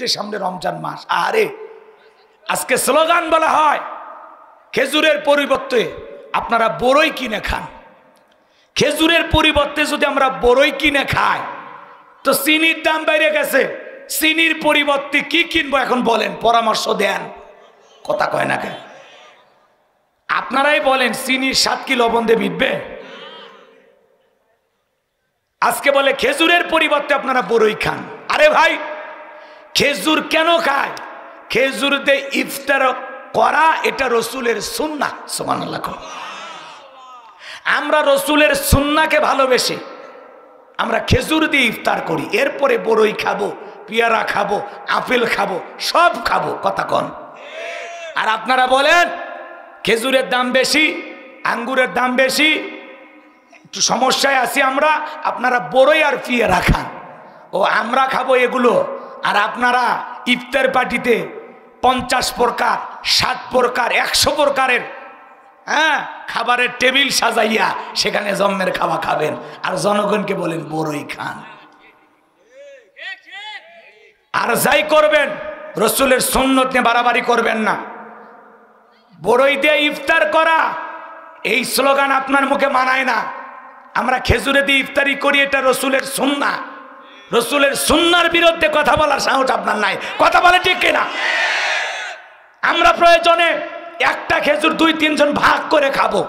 যে সামনে রমজান মাস, আরে আজকে স্লোগান বলা হয় খেজুরের পরিবর্তে আপনারা বড়ই কিনে খান। খেজুরের পরিবর্তে যদি আমরা বড়ই কিনে খাই তো চিনির দাম বেড়ে গেছে, চিনির পরিবর্তে কি কিনবো এখন বলেন, পরামর্শ দেন। কথা কয় না কেন? আপনারাই বলেন চিনির 7 কি লবণ দিয়ে মিটবে? আজকে বলে খেজুরের পরিবর্তে আপনারা বড়ই খান। আরে ভাই, খেজুর কেন খায়? খেজুর দিয়ে ইফতার করা এটা রসুলের সুন্নাহ। সুবহানাল্লাহ। আমরা রসুলের সুন্নাহকে ভালোবেসে আমরা খেজুর দিয়ে ইফতার করি, এরপরে বড়ই খাবো, পেয়ারা খাবো, আপেল খাবো, সব খাবো। কথা কন। আর আপনারা বলেন খেজুরের দাম বেশি, আঙ্গুরের দাম বেশি, একটু সমস্যায় আছি আমরা, আপনারা বড়ই আর পেয়ারা খান। ও আমরা খাবো এগুলো, আর আপনারা ইফতার পার্টিতে 50 প্রকার, 60 প্রকার, 100 প্রকারের খাবারের টেবিল সাজাইয়া সেখানে জম্মের খাওয়া খাবেন, আর জনগণকে বলেন বড়ই খান। আর যাই করবেন রসুলের সুন্নত নিয়ে বাড়াবাড়ি করবেন না। বড়ই দিয়ে ইফতার করা এই স্লোগান আপনার মুখে মানায় না। আমরা খেজুরে দিয়ে ইফতারি করি, এটা রসুলের সুন্নাহ। রসুলের সুন্নাহর বিরুদ্ধে কথা বলার সাহস আপনার নাই। কথা বলে ঠিক কিনা? আমরা প্রয়োজনে একটা খেজুর 2-3 জন ভাগ করে খাবো।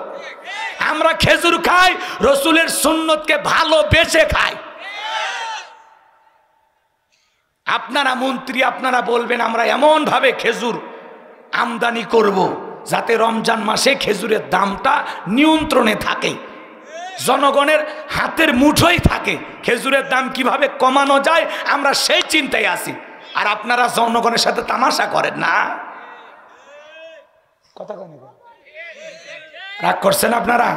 আমরা খেজুর খাই, রসুলের সুন্নতকে ভালোবেসে খাই। আপনারা মন্ত্রী, আপনারা বলবেন আমরা এমন ভাবে খেজুর আমদানি করব যাতে রমজান মাসে খেজুরের দামটা নিয়ন্ত্রণে থাকে, জনগণের হাতের মুঠোয় থাকে। খেজুরের দাম কিভাবে কমানো যায় আমরা সেই চিন্তায় আছি, আর আপনারা জনগণের সাথে তামাশা করেন না। কথা কন, রাগ করছেন আপনারা?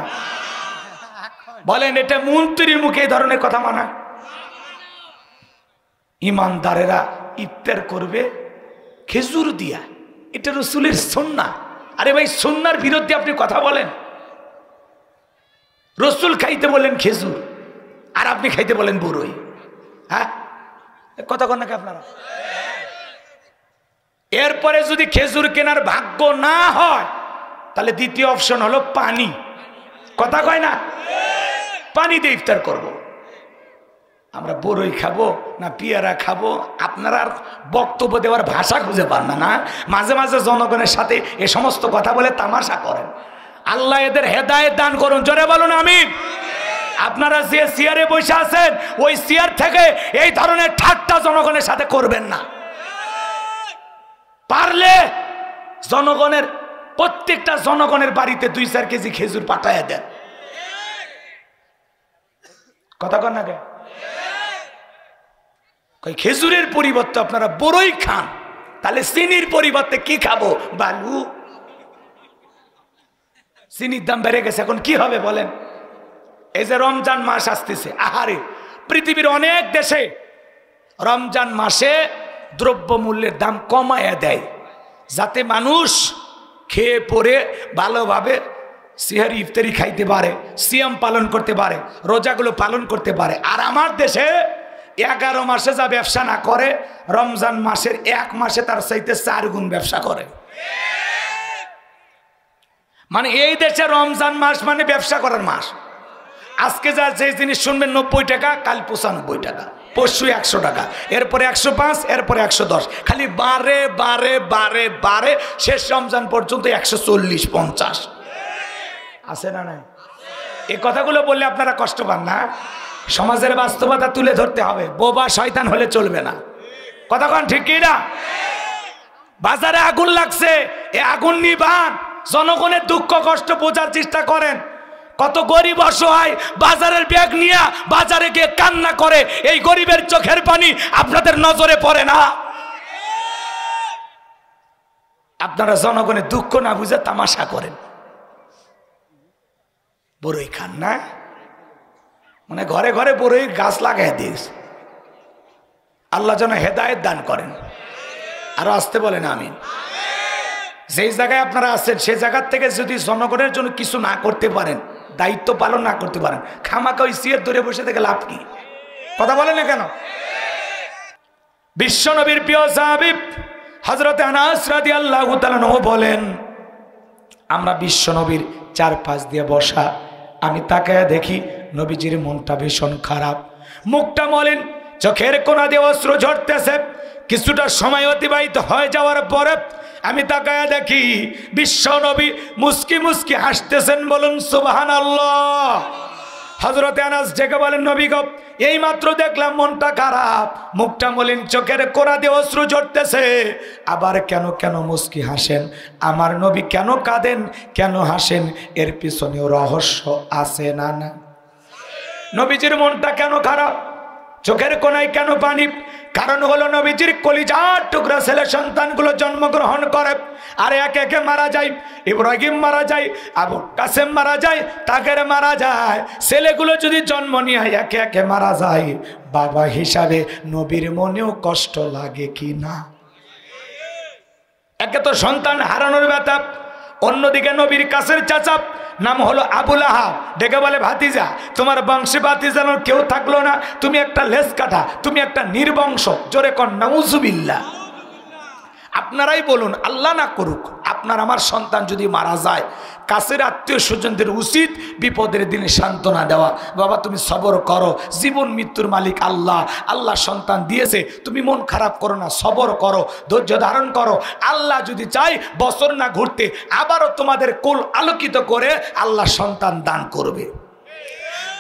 বলেন এটা মন্ত্রীর মুখে এই ধরনের কথা মানা? ইমানদারেরা ইফতার করবে খেজুর দিয়া, এটা রসুলের সুন্নাহ। আরে ভাই, সুন্নাহর বিরুদ্ধে আপনি কথা বলেন। রসুল খাইতে বলেন খেজুর, আর আপনি খাইতে বলেন বড়ই। হ্যাঁ, কথা কন নাকি আপনারা? এরপরে যদি খেজুর কেনার ভাগ্য না হয় তাহলে দ্বিতীয় অপশন হলো পানি। কথা কয় না? পানি দিয়ে ইফতার করব। আমরা বড়ই খাবো না পেয়ারা খাবো? আপনারা আর বক্তব্য দেওয়ার ভাষা খুঁজে পান না, না? মাঝে মাঝে জনগণের সাথে এ সমস্ত কথা বলে তামাশা করেন। আল্লাহ এদের হেদায়েত দান করুন। জোরে বলুন আমিন। আপনারা যে চেয়ারে বসে আছেন ওই চেয়ার থেকে এই ধরনের ঠাট্টা জনগণের সাথে করবেন না। পারলে জনগণের প্রত্যেকটা জনগণের বাড়িতে 2-4 কেজি খেজুর পাঠায় দেন। কথা কন না কে? খেজুরের পরিবর্তে আপনারা বড়ই খান, তাহলে চিনির পরিবর্তে কি খাবো? বালু। চিনির দাম বেড়ে গেছে, এখন কি হবে বলেন? এই যে রমজান মাস আসতেছে, আহারে পৃথিবীর অনেক দেশে রমজান মাসে দ্রব্যমূল্যের দাম কমায়া দেয় যাতে মানুষ খেয়ে পরে ভালোভাবে সিহারি ইফতারি খাইতে পারে, সিয়াম পালন করতে পারে, রোজাগুলো পালন করতে পারে। আর আমার দেশে 11 মাসে যা ব্যবসা না করে, রমজান মাসের 1 মাসে তার চাইতে 4 গুণ ব্যবসা করে। মানে এই দেশে রমজান মাস মানে ব্যবসা করার মাস। আজকে যা যে জিনিস শুনবেন 90 টাকা, কাল 95 টাকা, পরশু 100 টাকা, এরপরে 105, এরপরে 110, খালি বারে বারে বারে বারে শেষ রমজান পর্যন্ত 140-50 আছে না নাই? এই কথাগুলো বললে আপনারা কষ্ট পান না? সমাজের বাস্তবতা তুলে ধরতে হবে, বোবা শয়তান হলে চলবে না। কথা কন ঠিক কি না? বাজারে আগুন লাগছে, এই আগুন নিভান, জনগণের দুঃখ কষ্ট বোঝার চেষ্টা করেন। কত গরিব অসহায় বাজারের ব্যাগ নিয়ে বাজারে গিয়ে কান্না করে, এই গরিবের চোখের পানি আপনাদের নজরে পড়ে না? আপনারা জনগণের দুঃখ না বুঝে তামাশা করেন। বড়ই খান না, মানে ঘরে ঘরে বড়ই গাছ লাগাই দিস। আল্লাহ যেন হেদায়েত দান করেন। আরো আসতে বলেন আমিন। যেই জায়গায় আপনারা আছেন সেই জায়গার থেকে যদি জনগণের জন্য কিছু না করতে পারেন, দায়িত্ব পালন না করতে পারেন, খামাকা ওই সিয়ের ধরে বসে থেকে লাভ কি? কথা বলেন না কেন? বিশ্বনবীর প্রিয় সাহাবী হযরত আনাস রাদিয়াল্লাহু তাআলা আনহু বলেন, আমরা বিশ্বনবীর চারপাশ দিয়ে বসা, আমি তাকায়া দেখি নবীজির মনটা ভীষণ খারাপ, মুখটা মলিন, চোখের কোনা দিয়ে অশ্রু ঝরতেছে। কিছুটা সময় অতিবাহিত হয়ে যাওয়ার পরে আমি তাকায়া দেখি বিশ্বনবী মুস্কি মুস্কি হাসতেছেন। বলুন সুবহানাল্লাহ। হযরত আনাস ডেকে বলেন, নবী গো, এই মাত্র দেখলাম মনটা খারাপ, মুখটা মলিন, চোখের কোনা দিয়ে অশ্রু ঝরতেছে, আবার কেন কেন মুস্কি হাসেন? আমার নবী কেন কাঁদেন, কেন হাসেন? এর পিছনেও রহস্য আছে না? না, নবীজির মনটা কেন খারাপ, চোখের কোনায় কেন পানি? কারণ হলো নবীজির কলিজার টুকরা ছেলে সন্তানগুলো জন্মগ্রহণ করে আর একে একে মারা যায়। ইব্রাহিম মারা যায়, আবু কাসেম মারা যায়, তাকের মারা যায়। ছেলেগুলো যদি জন্ম নিয়ে একে একে মারা যায়, বাবা হিসাবে নবীর মনেও কষ্ট লাগে কি না? একে তো সন্তান হারানোর ব্যথা, অন্যদিকে নবীর কাছের চাচা নাম হলো আবুল আহাব ডেকে বলে, ভাতিজা, তোমার বংশে ভাতিজানোর কেউ থাকলো না, তুমি একটা লেজ কাটা, তুমি একটা নির্বংশ। জোরে কর নাউজুবিল্লাহ। আপনারাই বলুন, আল্লাহ না করুক, আপনার আমার সন্তান যদি মারা যায়, কাছের আত্মীয় স্বজনদের উচিত বিপদের দিনে সান্ত্বনা দেওয়া। বাবা তুমি সবর করো, জীবন মৃত্যুর মালিক আল্লাহ, আল্লাহ সন্তান দিয়েছে, তুমি মন খারাপ করো না, সবর করো, ধৈর্য ধারণ করো। আল্লাহ যদি চাই বছর না ঘুরতে আবারও তোমাদের কোল আলোকিত করে আল্লাহ সন্তান দান করবে।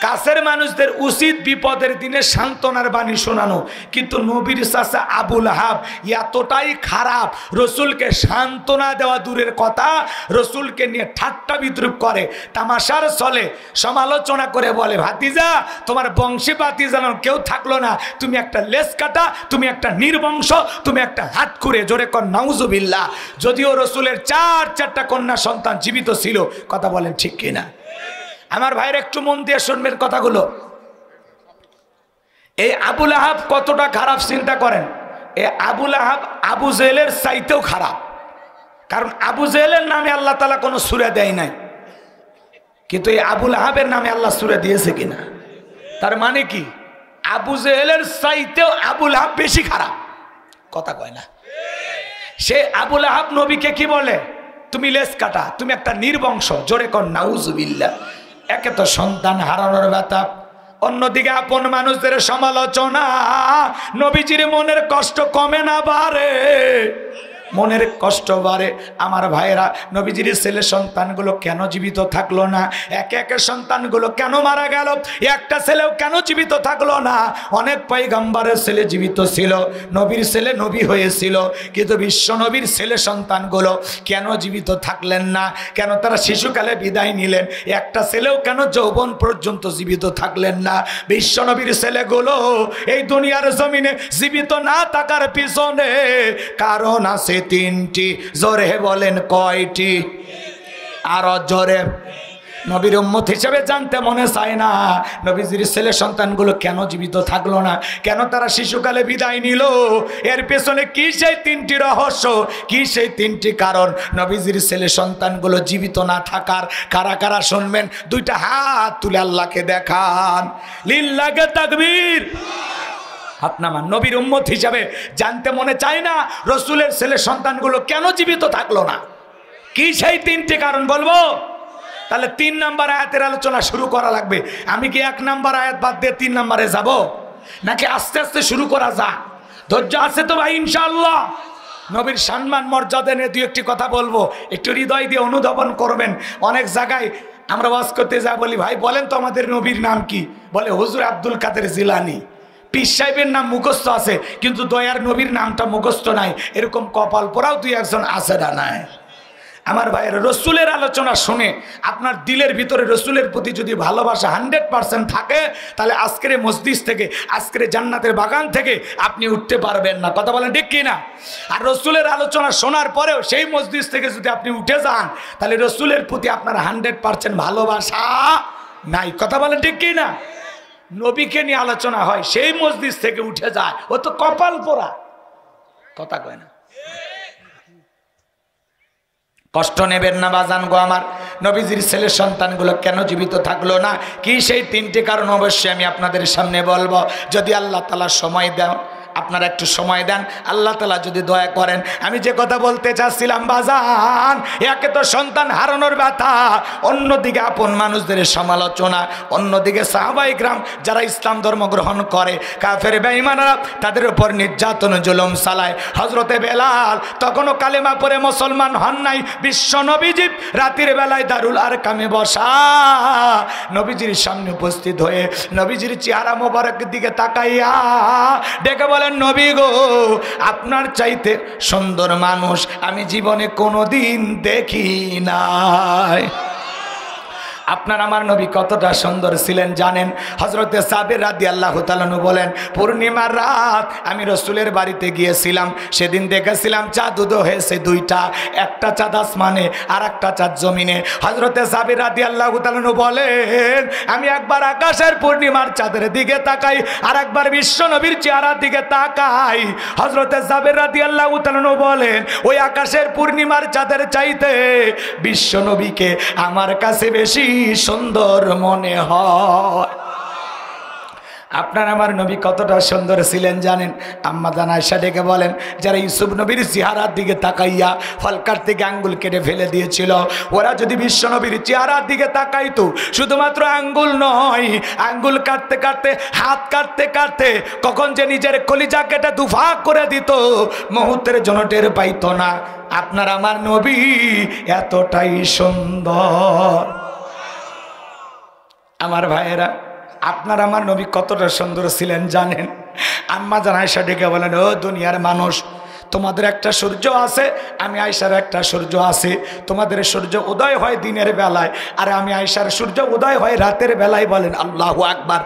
কাছের মানুষদের উচিত বিপদের দিনে সান্ত্বনার বাণী শোনানো, কিন্তু নবীর চাচা আবুল আহাব এতটাই খারাপ, রসুলকে সান্ত্বনা দেওয়া দূরের কথা, রসুলকে নিয়ে ঠাট্টা বিদ্রুপ করে, তামাশার চলে, সমালোচনা করে বলে, ভাতিজা, তোমার বংশে ভাতিজানোর কেউ থাকলো না, তুমি একটা লেজ কাটা, তুমি একটা নির্বংশ, তুমি একটা হাত খুঁড়ে। জোরে কর নাউজুবিল্লাহ। যদিও রসুলের চারটা কন্যা সন্তান জীবিত ছিল। কথা বলেন ঠিক কিনা? আমার ভাইয়ের একটু মন দিয়ে শুনবেন কথাগুলো। এই আবুল আহাব কতটা খারাপ চিন্তা করেন। এই আবুল আহাব আবু জেহেলের চাইতেও খারাপ, কারণ আবু জেহেলের নামে আল্লাহ তাআলা কোনো সূরা দেয় নাই, কিন্তু এই আবুল আহাবের নামে আল্লাহ সূরা দিয়েছে কিনা? তার মানে কি? আবু জেহেলের চাইতেও আবুল আহাব বেশি খারাপ। কথা কয় না? সে আবুল আহাব নবীকে কি বলে? তুমি লেজ কাটা, তুমি একটা নির্বংশ। জোরে কর নাউজুবিল্লাহ। একে তো সন্তান হারানোর ব্যথা, অন্যদিকে আপন মানুষদের সমালোচনা। নবীজির মনের কষ্ট কমে না বাড়ে? মনের কষ্ট বাড়ে। আমার ভাইরা, নবীজির ছেলে সন্তানগুলো কেন জীবিত থাকলো না? একে একে সন্তানগুলো কেন মারা গেল? একটা ছেলেও কেন জীবিত থাকলো না? অনেক পয়গম্বরের ছেলে জীবিত ছিল, নবীর ছেলে নবী হয়েছিল, কিন্তু বিশ্ব নবীর ছেলে সন্তানগুলো কেন জীবিত থাকলেন না? কেন তারা শিশুকালে বিদায় নিলেন? একটা ছেলেও কেন যৌবন পর্যন্ত জীবিত থাকলেন না? বিশ্ব নবীর ছেলেগুলো এই দুনিয়ার জমিনে জীবিত না থাকার পিছনে কারণ আছে তিনটি। জোরে বলেন কয়টি? আরো জোরে। নবীর উম্মত হিসেবে জানতে মনে চায় না নবীজির ছেলে সন্তানগুলো কেন জীবিত থাকলো না, কেন তারা শিশুকালে বিদায় নিল? এর পেছনে কি সেই তিনটি রহস্য, কি সেই তিনটি কারণ নবীজির ছেলে সন্তানগুলো জীবিত না থাকার? কারা কারা শুনবেন? দুইটা হাত তুলে আল্লাহকে দেখান। লিল্লাহে তাকবীর। হাত নামান। নবীর উম্মত হিসাবে জানতে মনে চায় না রসুলের ছেলে সন্তানগুলো কেন জীবিত থাকলো না? কি সেই তিনটি কারণ বলবো? তাহলে 3 নম্বর আয়াতের আলোচনা শুরু করা লাগবে। আমি কি 1 নম্বর আয়াত বাদ দিয়ে 3 নম্বরে যাব, নাকি আস্তে আস্তে শুরু করা যাক? ধৈর্য আছে তো ভাই? ইনশাআল্লাহ। নবীর সম্মান মর্যাদা নিয়ে 2-1টি কথা বলবো, একটু হৃদয় দিয়ে অনুধাবন করবেন। অনেক জায়গায় আমরা ওয়াজ করতে যা বলি, ভাই বলেন তো আমাদের নবীর নাম কি? বলে হুজুর আব্দুল কাদের জিলানী। পীর সাহেবের নাম মুখস্থ আছে, কিন্তু দয়ার নবীর নামটা মুখস্থ নাই। এরকম কপাল পোড়াও 2-1জন আছে না নাই? আমার ভাইয়ের, রসুলের আলোচনা শুনে আপনার দিলের ভিতরে রসুলের প্রতি যদি ভালোবাসা 100% থাকে, তাহলে আজকের মসজিদ থেকে, আজকের জান্নাতের বাগান থেকে আপনি উঠতে পারবেন না। কথা বলেন ঠিক কিনা? আর রসুলের আলোচনা শোনার পরেও সেই মসজিদ থেকে যদি আপনি উঠে যান, তাহলে রসুলের প্রতি আপনার 100% ভালোবাসা নাই। কথা বলেন ঠিক কিনা? নবীকে নিয়ে আলোচনা হয়, সেই মসজিদ থেকে উঠে যায়, ও তো কপাল পোড়া। কথা কয় না? কষ্ট নেবেন না বাজান গো আমার। নবীজির ছেলে সন্তানগুলো কেন জীবিত থাকলো না? কি সেই 3টি কারণ? অবশ্যই আমি আপনাদের সামনে বলবো, যদি আল্লাহ তাআলা সময় দেন। আপনারা একটু সময় দেন, আল্লাহ তাআলা যদি দয়া করেন। আমি যে কথা বলতে চাচ্ছিলাম বাজান, একে তো সন্তান হারানোর ব্যথা, অন্যদিকে আপন মানুষদের সমালোচনা, অন্যদিকে সাহাবায়ে কিরাম যারা ইসলাম ধর্ম গ্রহণ করে কাফের বেঈমানরা তাদের উপর নির্যাতন জুলুম চালায়। হযরতে বেলাল তখনও কালেমা পড়ে মুসলমান হন নাই। বিশ্ব নবীজি রাতের বেলায় দারুল আরকামে বসা, নবীজির সামনে উপস্থিত হয়ে নবীজির চেহারা মোবারকের দিকে তাকাইয়া ডেকে বলেন, নবী গো, আপনার চাইতে সুন্দর মানুষ আমি জীবনে কোনোদিন দেখি নাই। আপনার আমার নবী কতটা সুন্দর ছিলেন জানেন? হযরতে সাবের রাদিয়াল্লাহু তাআলা আনহু বলেন, পূর্ণিমার রাত আমি রাসূলের বাড়িতে গিয়েছিলাম, সেদিন দেখেছিলাম চাঁদ উদয় হয়েছে দুইটা, একটা চাঁদ আসমানে আর একটা চাঁদ জমিনে। হযরতে সাবের রাদিয়াল্লাহু তাআলা আনহু বলেন, আমি একবার আকাশের পূর্ণিমার চাঁদের দিকে তাকাই আর একবার বিশ্ব নবীর চেহারার দিকে তাকাই। হযরতে সাবের রাদিয়াল্লাহু তাআলা আনহু বলেন, ওই আকাশের পূর্ণিমার চাঁদের চাইতে বিশ্ব নবীকে আমার কাছে বেশি সুন্দর মনে হয়। আপনার আমার নবী কতটা সুন্দর ছিলেন জানেন? আম্মা জান আয়েশা ডেকে বলেন, যারা ইউসুফ নবীর চেহারার দিকে তাকাইয়া ফলকার থেকে আঙ্গুল কেটে ফেলে দিয়েছিল, ওরা যদি বিশ্ব নবীর চেহারার দিকে তাকাইতো, শুধুমাত্র আঙ্গুল নয়, আঙ্গুল কাটতে কাটতে হাত কাটতে কাটতে কখন যে নিজের কলিজা কেটে দুভাগ করে দিত, মুহূর্তের জন্য টের পাইতো না। আপনার আমার নবী এতটাই সুন্দর। আমার ভাইয়েরা, আপনার আমার নবী কতটা সুন্দর ছিলেন জানেন? আম্মা জান আয়েশা ডেকে বলেন, ও দুনিয়ার মানুষ, তোমাদের একটা সূর্য আছে, আমি আয়েশার একটা সূর্য আছে। তোমাদের সূর্য উদয় হয় দিনের বেলায়, আর আমি আয়েশার সূর্য উদয় হয় রাতের বেলায়। বলেন আল্লাহু আকবার।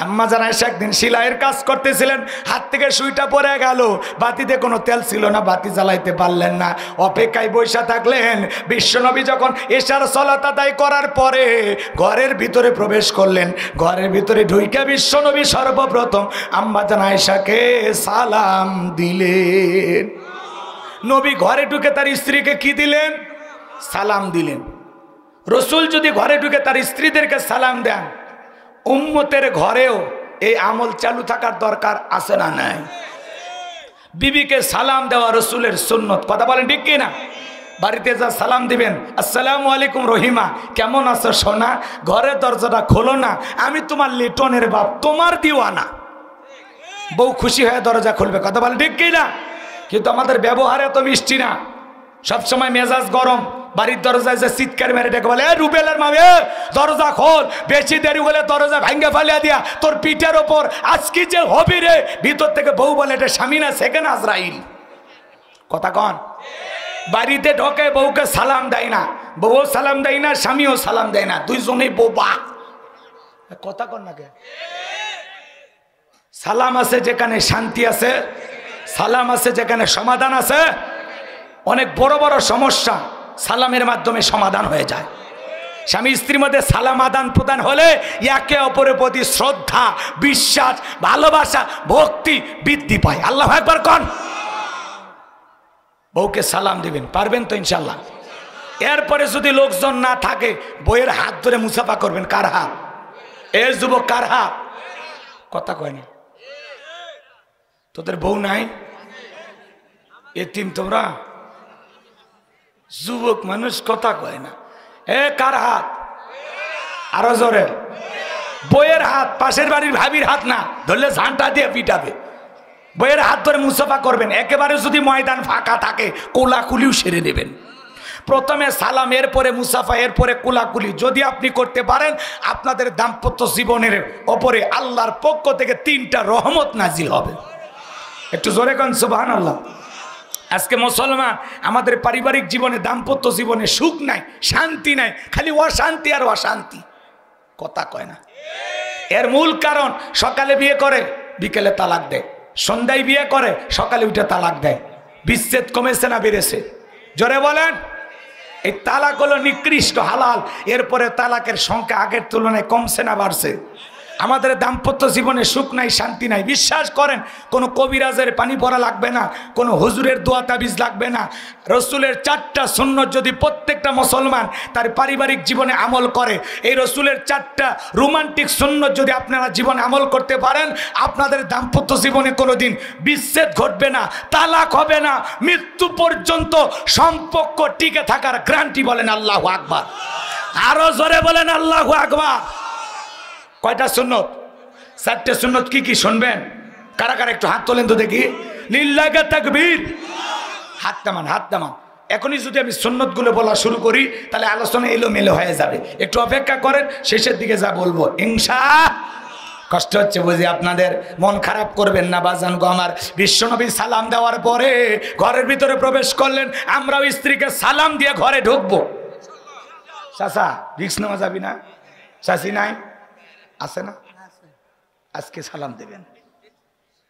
আম্মা জান আয়েশা একদিন সেলাইয়ের কাজ করতেছিলেন, হাত থেকে সুইটা পড়ে গেল, বাতিতে কোনো তেল ছিল না, বাতি জ্বালাইতে পারলেন না, অপেক্ষায় বসে থাকলেন। বিশ্বনবী যখন এশার সালাত আদায় করার পরে ঘরের ভিতরে প্রবেশ করলেন, ঘরের ভিতরে ঢুকে বিশ্বনবী সর্বপ্রথম আম্মা জান আয়েশাকে সালাম দিলেন। নবী ঘরে ঢুকে তার স্ত্রীকে কি দিলেন? সালাম দিলেন। রসুল যদি ঘরে ঢুকে তার স্ত্রীদেরকে সালাম দেন, উম্মতের ঘরেও এই আমল চালু থাকার দরকার আছে না নাই? বিবিকে সালাম দেওয়া রসুলের সুন্নত। কথা বলেন ঠিক কি না? বাড়িতে যা সালাম দিবেন, আসসালামু আলাইকুম রহিমা, কেমন আছো সোনা, ঘরের দরজাটা খোলো না, আমি তোমার লিটনের বাপ, তোমার দিওয়ানা। বউ খুশি হয়ে দরজা খুলবে। কথা বলেন ঠিক কি না? কিন্তু আমাদের ব্যবহার এত মিষ্টি না, সবসময় মেজাজ গরম। বাড়ির দরজায় যে চিৎকার মেরে ডেকে বলে, রুবেলের মামে দরজা খোল, বেশি দেরি হলে দরজা ভাঙ্গে ফেলিয়া দিয়া তোর পিঠের ওপর আজকে যে হবি রে। ভিতর থেকে বউ বলে, এটা স্বামী না সেকেন্ড আজরাইল। কথা কন। বাড়িতে ঢোকে বউকে সালাম দেয় না, বউও সালাম দেয় না, স্বামীও সালাম দেয় না, দুইজনেই বোবা। কথা কন না কে? সালাম আছে যেখানে শান্তি আছে, সালাম আছে যেখানে সমাধান আছে। অনেক বড় বড় সমস্যা সালামের মাধ্যমে সমাধান হয়ে যায়। স্বামী স্ত্রীর মধ্যে সালাম আদান প্রদান হলে একে অপরের প্রতি শ্রদ্ধা, বিশ্বাস, ভালোবাসা, ভক্তি বৃদ্ধি পায়। আল্লাহু আকবার কন। বউকে সালাম দিবেন, পারবেন তো ইনশাল্লাহ? এরপরে যদি লোকজন না থাকে, বইয়ের হাত ধরে মুসাফা করবেন। কার হাত? এ যুবক, কার হাত? কথা কয় না। তোদের বউ নাই? এতিম তোমরা? যুবক মানুষ কথা কয় না। এ কার হাত? আরো জোরে। বইয়ের হাত, পাশের বাড়ির ভাবির হাত না, ধরলে ঝাঁটা দিয়ে পিটাবে। বইয়ের হাত ধরে মুসাফা করবেন। একেবারে যদি ময়দান ফাঁকা থাকে, কোলাকুলিও সেরে নেবেন। প্রথমে সালাম, এরপরে মুসাফা, এরপরে কোলাকুলি যদি আপনি করতে পারেন, আপনাদের দাম্পত্য জীবনের ওপরে আল্লাহর পক্ষ থেকে 3টা রহমত নাজিল হবে। একটু জোরে কোন সুবহানাল্লাহ। আজকে মুসলমান, আমাদের পারিবারিক জীবনে, দাম্পত্য জীবনে সুখ নাই, শান্তি নাই, খালি অশান্তি আর অশান্তি। কথা কয় না। এর মূল কারণ, সকালে বিয়ে করে বিকেলে তালাক দেয়, সন্ধ্যায় বিয়ে করে সকালে উঠে তালাক দেয়। বিচ্ছেদ কমেছে না বেড়েছে? জোরে বলেন। এই তালাক হলো নিকৃষ্ট, হালাল। এরপরে তালাকের সংখ্যা আগের তুলনায় কমছে না বাড়ছে? আমাদের দাম্পত্য জীবনে সুখ নাই, শান্তি নাই। বিশ্বাস করেন, কোনো কবিরাজের পানি পড়া লাগবে না, কোনো হুজুরের দোয়া তাবিজ লাগবে না। রসুলের 4টা সুন্নত যদি প্রত্যেকটা মুসলমান তার পারিবারিক জীবনে আমল করে, এই রসুলের 4টা রোমান্টিক সুন্নত যদি আপনারা জীবনে আমল করতে পারেন, আপনাদের দাম্পত্য জীবনে কোনোদিন বিচ্ছেদ ঘটবে না, তালাক হবে না, মৃত্যু পর্যন্ত সম্পর্ক টিকে থাকার গ্যারান্টি। বলেন আল্লাহু আকবার। আরো জোরে বলেন আল্লাহু আকবার। কয়টা সুন্নত? 4টে সুন্নত কি কি শুনবেন? কারা কারা একটু হাত তোলেন তো দেখি। লিল্লাহি তাকবীর। হাত নামান, হাত নামান। এখনই যদি আমি সুন্নতগুলো বলা শুরু করি তাহলে আলোচনা এলোমেলো হয়ে যাবে। একটু অপেক্ষা করেন, শেষের দিকে যা বলবো ইনশাআল্লাহ। কষ্ট হচ্ছে বুঝি আপনাদের, মন খারাপ করবেন না বাজান গো আমার। বিশ্বনবী সালাম দেওয়ার পরে ঘরের ভিতরে প্রবেশ করলেন, আমরাও স্ত্রীকে সালাম দিয়ে ঘরে ঢুকবো। চাচা ভিক্স নেওয়া যাবি না? চাচি নাই আছে না? আজকে সালাম দেবেন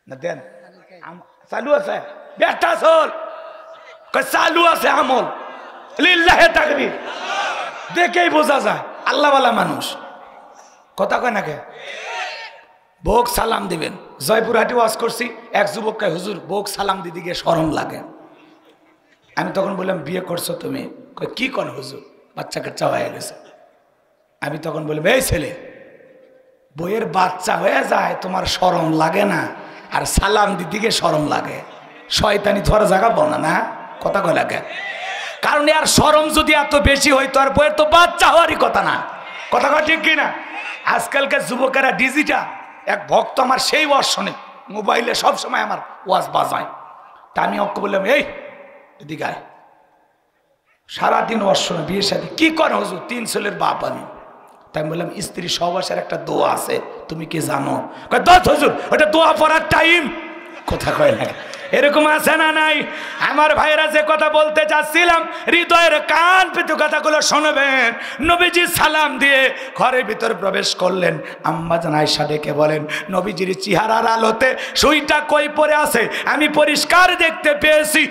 না? দেন। চালু আছে বেটা, চল চালু আছে আমল। লিল্লাহি তাকবীর। দেখেই বোঝা যায় আল্লাহওয়ালা মানুষ। কথা কয় না কে? বউক সালাম দিবেন। জয়পুরহাটে ওয়াজ করছি, এক যুবককে হুজুর বউক সালাম দিতে গিয়ে শরম লাগে। আমি তখন বললাম বিয়ে করছো তুমি? কি কর হুজুর, বাচ্চা কাচ্চা হয়ে গেছে। আমি তখন বললাম এই ছেলে, বইয়ের বাচ্চা হয়ে যায় তোমার শরম লাগে না, আর সালাম দিতে গিয়ে শরম লাগে? শয়তানি ধরা জায়গা পাও না? না কথা কয় লাগে। কারণ আর শরম যদি এত বেশি হইতো আর বইয়ের তো বাচ্চা হওয়ারই কথা না। কথা কয় ঠিক কিনা? আজকালকার যুবকেরা ডিজিটাল। এক ভক্ত আমার সেই ওয়াজ শোনে, মোবাইলে সবসময় আমার ওয়াজ বাজায়। তা আমি ওকে বললাম এই এদিকে আয়, সারাদিন ওয়াজ শোনে, বিয়ে শাদী কি করে হুজুর? 3 ছেলের বাপ আমি। তাই আমি বললাম স্ত্রী সহবাসের একটা দোয়া আছে, তুমি কি জানো? কয় হুজুর ওটা দোয়া পড়ার টাইম। কথা কয় না? এরকম আছে না নাই? আমার ভাইরা যে কথা বলতে চাচ্ছিলাম, হৃদয়ের কান পেতে কথাগুলো শুনবেন। নবীজি সালাম দিয়ে ঘরের ভিতরে প্রবেশ করলেন। আম্মা জান আয়েশা ডেকে বলেন, নবীজির চেহারার আলোতে সুইটা কই পড়ে আছে আমি পরিষ্কার দেখতে পেয়েছি।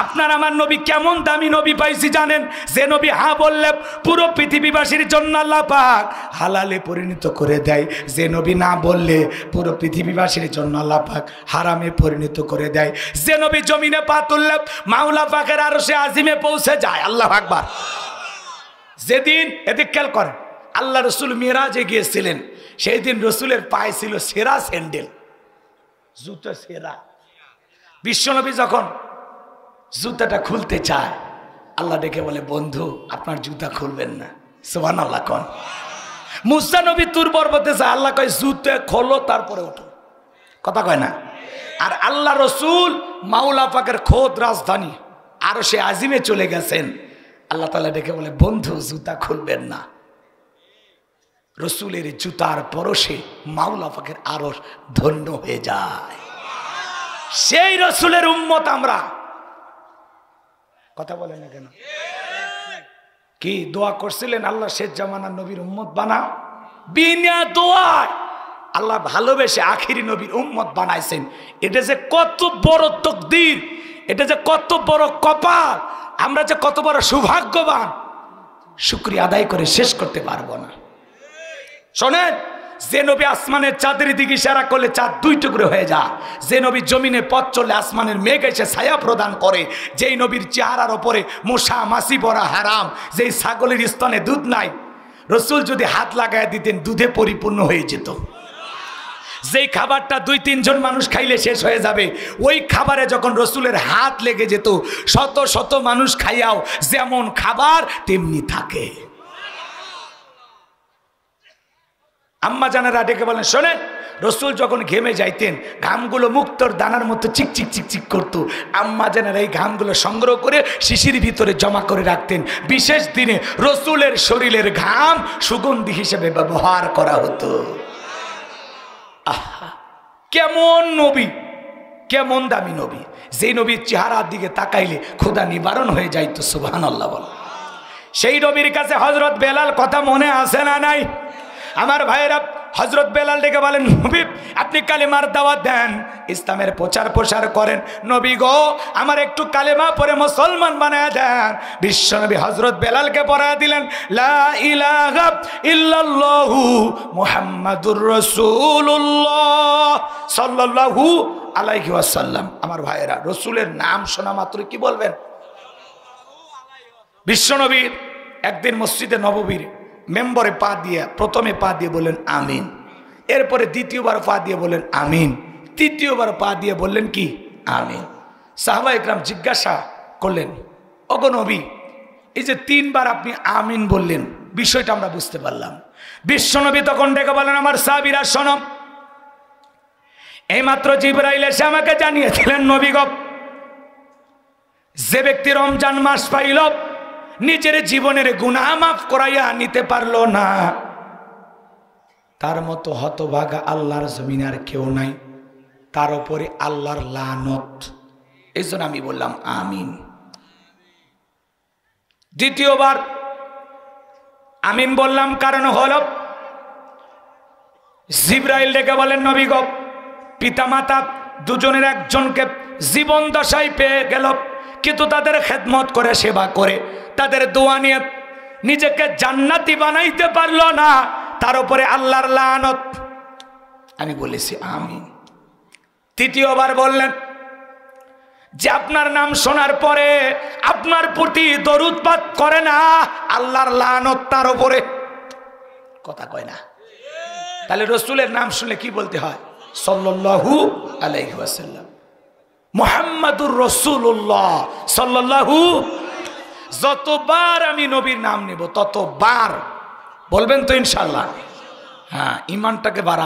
আপনার আমার নবী কেমন দামি নবী পাইছি জানেন? যে নবী হা বললে পুরো পৃথিবীবাসীর জন্য আল্লাহ পাক হালালে পরিণত করে দেয়, যে নবী না বললে পুরো পৃথিবীবাসীর জন্য আল্লাহ পাক হারামে পরিণত করে দেয়, যে নবী জমিনে পা তুললে মাওলা পাকের আরশে আজিমে পৌঁছে যায়। আল্লাহু আকবার। যেদিন এদিক খেয়াল করেন, আল্লাহ রসুল মিরাজে গিয়েছিলেন, সেই দিন রসুলের পায়ে ছিল সেরা স্যান্ডেল, জুতো সেরা। বিশ্বনবী যখন জুতাটা খুলতে চায়, আল্লাহ ডেকে বলে বন্ধু আপনার জুতা খুলবেন না। সুবহানাল্লাহ কোন। মুসা নবী তুর পর্বতে যায়, আল্লাহ কয় জুতা খোলো তারপরে ওঠো। কথা কয় না? আর আল্লাহ রসুল মাওলা পাকের খোদ রাজধানী আরশে আজিমে চলে গেছেন, আল্লাহ তাআলা ডেকে বলে বন্ধু জুতা খুলবেন না। রসুলের জুতার পরশে মাওলা পাকের আরশ ধন্য হয়ে যায়। সেই রসুলের উম্মত আমরা। কথা বলেন না কেন? কি দোয়া করছিলেন আল্লাহ শেষ জামানার নবীর উম্মত বানাও? বিনা দোয়ায় আল্লাহ ভালোবেসে আখিরি নবীর উম্মত বানাইছেন। এটা যে কত বড় তাকদীর, এটা যে কত বড় কপাল, আমরা যে কত বড় সৌভাগ্যবান, শুকরিয়া আদায় করে শেষ করতে পারবো না। শোনেন, যে নবী আসমানের চাঁদের দিকে ইশারা করলে চাঁদ 2 টুকরো হয়ে যায়, যে নবী জমিনে পথ চললে আসমানের মেঘ এসে ছায়া প্রদান করে, যেই নবীর চেহারার ওপরে মশা মাছি পড়া হারাম, যেই ছাগলের স্তনে দুধ নাই, রসুল যদি হাত লাগায় দিতেন দুধে পরিপূর্ণ হয়ে যেত। যেই খাবারটা 2-3 জন মানুষ খাইলে শেষ হয়ে যাবে, ওই খাবারে যখন রসুলের হাত লেগে যেত, শত শত মানুষ খাইয়াও যেমন খাবার তেমনি থাকে। আম্মা জানেরা ডেকে বলেন শোনেন, রসুল যখন ঘেমে যাইতেন ঘামগুলো মুক্তোর দানার মতো চিকচিক চিকচিক করতো। আম্মা জানেরা এই ঘামগুলো সংগ্রহ করে শিশির ভিতরে জমা করে রাখতেন। বিশেষ দিনে রসুলের শরীরের ঘাম সুগন্ধি হিসেবে ব্যবহার করা হতো। আহা, কেমন নবী, কেমন দামি নবী! যেই নবীর চেহারার দিকে তাকাইলে ক্ষুধা নিবারণ হয়ে যাইতো। সুবহানাল্লাহ বল। সেই নবীর কাছে হযরত বেলাল কথা মনে আছে না নাই? আমার ভাইয়েরা, হযরত বেলাল ডেকে বলেন, নবী আপনি কালেমার দাওয়াত দেন, ইসলামের প্রচার প্রসার করেন। নবী গো আমার একটু কালেমা পড়ে মুসলমান বানায় দেন। বিশ্বনবী হযরত বেলালকে পড়ায় দিলেন, লা ইলাহা ইল্লাল্লাহু মুহাম্মাদুর রাসূলুল্লাহ সাল্লাল্লাহু আলাইহি ওয়াসাল্লাম। আমার ভাইয়েরা, রসুলের নাম শোনা মাত্র কি বলবেন? বিশ্বনবীর একদিন মসজিদে নববীর মেম্বরে পা দিয়ে প্রথমে পা দিয়ে বললেন আমিন, এরপরে দ্বিতীয়বার পা দিয়ে বললেন আমিন, তৃতীয়বার পা দিয়ে বললেন কি আমিন। সাহাবা ইকরাম জিজ্ঞাসা করলেন, ওগো নবী এই যে তিনবার আপনি আমিন বললেন, বিষয়টা আমরা বুঝতে পারলাম। বিশ্বনবী তখন ডেকে বলেন, আমার সাহাবীরা শোনো, এইমাত্র জিবরাইল এসে আমাকে জানিয়েছিলেন, নবী গো যে ব্যক্তি রমজান মাস পাইল নিজের জীবনের গুনাহ মাফ করাইয়া নিতে পারলো না, তার মতো হতভাগা আল্লাহর জমিনে আর কেউ নাই, তার উপরে আল্লাহর লানত। এই জন্য আমি বললাম আমিন। দ্বিতীয়বার আমিন বললাম কারণ হলো জিবরাইল ডেকে বলেন, নবী গো পিতামাতা দুজনের একজনকে জীবন দশায় পেয়ে গেল, কিন্তু তাদের খেদমত করে সেবা করে তাদের দোয়া নিয়ে নিজেকে জান্নাতি বানাইতে পারলো না, তার উপরে আল্লাহর লানত। আমি বলেছি আমিন। তৃতীয়বার বললেন যে আপনার নাম শোনার পরে আপনার প্রতি দরুদ পাঠ করে না, আল্লাহর লানত তার উপরে। কথা কয় না? তাহলে রসুলের নাম শুনলে কি বলতে হয়? সাল্লাল্লাহু আলাইহি ওয়াসাল্লাম, মুহাম্মাদুর রাসূলুল্লাহ সাল্লাল্লাহু। যতবার আমি নবীর নাম নেব ততবার বলবেন তো ইনশাআল্লাহ? হ্যাঁ, ঈমানটাকে বাড়া।